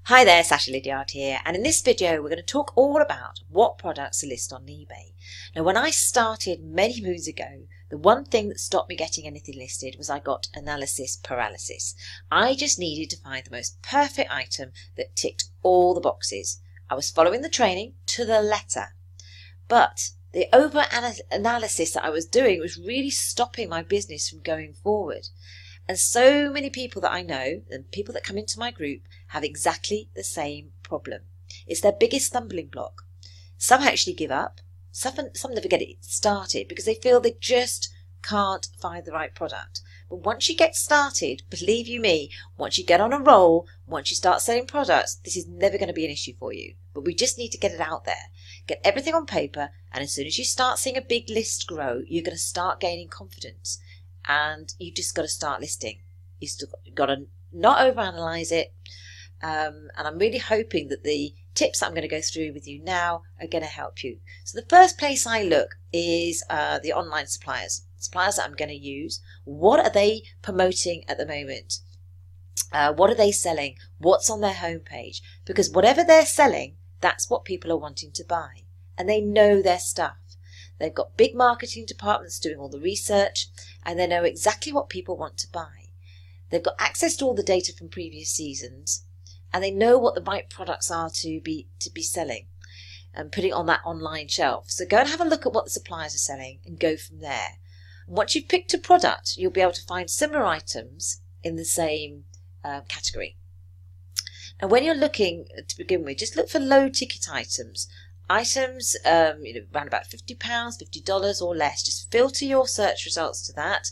Hi there, Sacha Liddiard here, and in this video we're going to talk all about what products to list on eBay. Now, when I started many moons ago, the one thing that stopped me getting anything listed was I got analysis paralysis. I just needed to find the most perfect item that ticked all the boxes. I was following the training to the letter, but the over-analysis that I was doing was really stopping my business from going forward. And so many people that I know, and people that come into my group, have exactly the same problem. It's their biggest stumbling block. Some actually give up. Some never get it started because they feel they just can't find the right product. But once you get started, believe you me, once you get on a roll, once you start selling products, this is never going to be an issue for you. But we just need to get it out there. Get everything on paper, and as soon as you start seeing a big list grow, you're going to start gaining confidence. And you've just got to start listing. You've still got to not overanalyze it. And I'm really hoping that the tips I'm going to go through with you now are going to help you. So the first place I look is the online suppliers that I'm going to use. What are they promoting at the moment? What are they selling? What's on their homepage? Because whatever they're selling, that's what people are wanting to buy. And they know their stuff. They've got big marketing departments doing all the research, and they know exactly what people want to buy. They've got access to all the data from previous seasons, and they know what the right products are to be selling and putting on that online shelf. So go and have a look at what the suppliers are selling and go from there. And once you've picked a product, you'll be able to find similar items in the same category. And when you're looking to begin with, just look for low ticket items. Items, around about £50, $50 or less. Just filter your search results to that,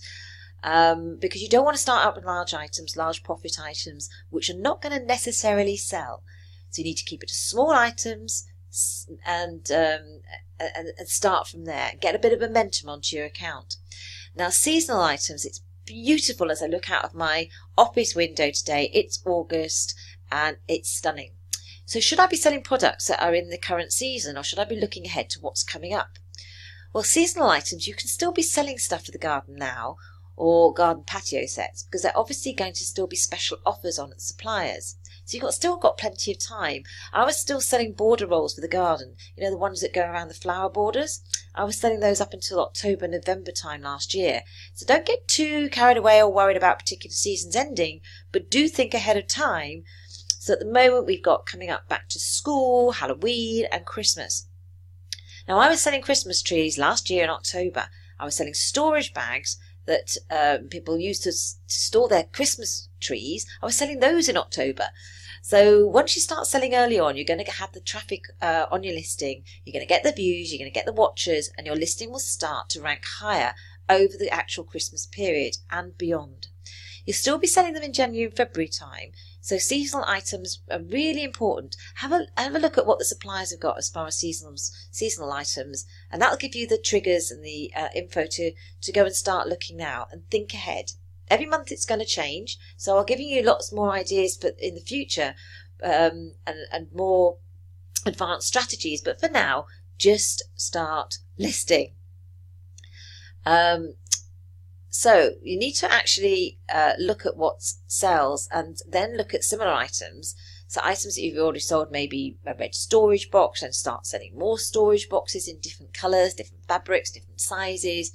because you don't want to start out with large items, large profit items, which are not going to necessarily sell. So you need to keep it to small items and start from there and get a bit of momentum onto your account. Now, seasonal items, it's beautiful as I look out of my office window today. It's August and it's stunning. So should I be selling products that are in the current season, or should I be looking ahead to what's coming up? Well, seasonal items, you can still be selling stuff for the garden now, or garden patio sets, because they're obviously going to still be special offers on at suppliers. So you've still got plenty of time. I was still selling border rolls for the garden, the ones that go around the flower borders. I was selling those up until October, November time last year. So don't get too carried away or worried about particular seasons ending, but do think ahead of time. So at the moment we've got coming up back to school, Halloween and Christmas. Now, I was selling Christmas trees last year in October. I was selling storage bags that people use to store their Christmas trees. I was selling those in October. So once you start selling early on, you're going to have the traffic on your listing. You're going to get the views, you're going to get the watchers, and your listing will start to rank higher over the actual Christmas period and beyond. You'll still be selling them in January and February time. So seasonal items are really important. Have a look at what the suppliers have got as far as seasonal items, and that'll give you the triggers and the info to go and start looking now and think ahead. Every month it's going to change, so I'll give you lots more ideas but in the future and more advanced strategies. But for now, just start listing. So you need to actually look at what sells and then look at similar items. So items that you've already sold, maybe a red storage box, and start selling more storage boxes in different colours, different fabrics, different sizes,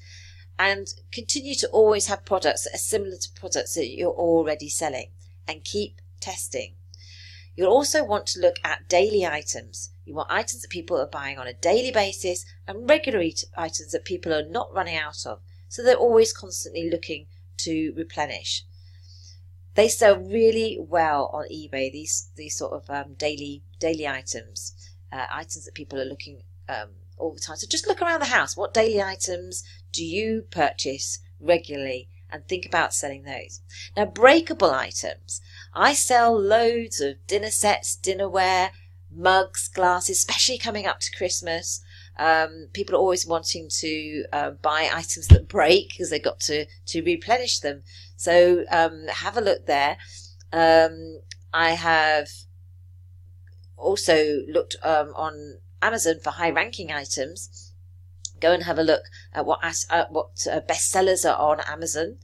and continue to always have products that are similar to products that you're already selling, and keep testing. You'll also want to look at daily items. You want items that people are buying on a daily basis and regular items that people are not running out of. So they're always constantly looking to replenish. They sell really well on eBay, these sort of daily items, items that people are looking all the time. So just look around the house. What daily items do you purchase regularly? And think about selling those. Now, breakable items. I sell loads of dinner sets, dinnerware, mugs, glasses, especially coming up to Christmas. People are always wanting to buy items that break because they've got to replenish them. So have a look there. I have also looked on Amazon for high ranking items. Go and have a look at what bestsellers are on Amazon.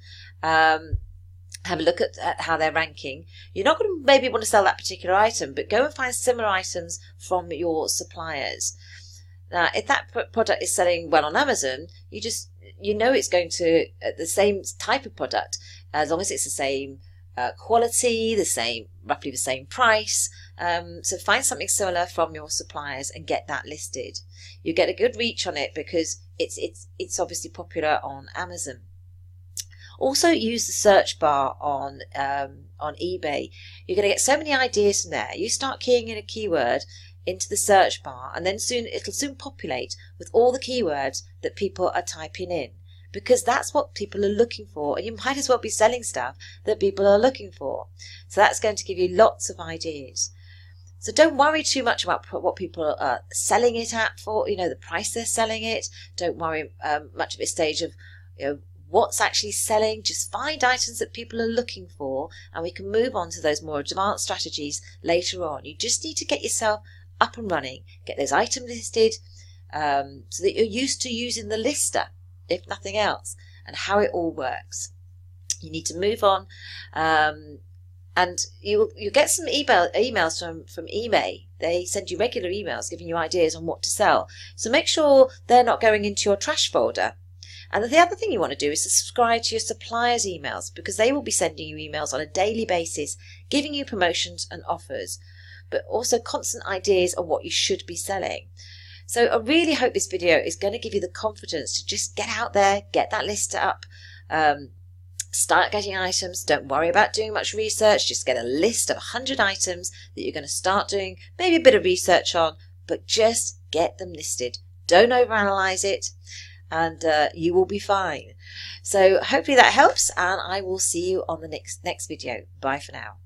have a look at how they're ranking. You're not going to maybe want to sell that particular item, but go and find similar items from your suppliers. Now, if that product is selling well on Amazon, you know it's going to the same type of product, as long as it's the same quality, roughly the same price. So find something similar from your suppliers and get that listed. You get a good reach on it because it's obviously popular on Amazon. Also use the search bar on eBay. You're going to get so many ideas from there. You start keying in a keyword into the search bar, and then it'll soon populate with all the keywords that people are typing in, because that's what people are looking for, and you might as well be selling stuff that people are looking for. So that's going to give you lots of ideas. So don't worry too much about what people are selling it at for, the price they're selling it. Don't worry much at this stage of, what's actually selling. Just find items that people are looking for, and we can move on to those more advanced strategies later on. You just need to get yourself up and running, get those items listed, so that you're used to using the lister, if nothing else, and how it all works. You need to move on, and you get some emails from eBay. They send you regular emails giving you ideas on what to sell. So make sure they're not going into your trash folder. And the other thing you want to do is to subscribe to your suppliers' emails, because they will be sending you emails on a daily basis, giving you promotions and offers, but also constant ideas on what you should be selling. So I really hope this video is going to give you the confidence to just get out there, get that list up, start getting items. Don't worry about doing much research. Just get a list of 100 items that you're going to start doing maybe a bit of research on, but just get them listed. Don't overanalyze it, and you will be fine. So hopefully that helps, and I will see you on the next video. Bye for now.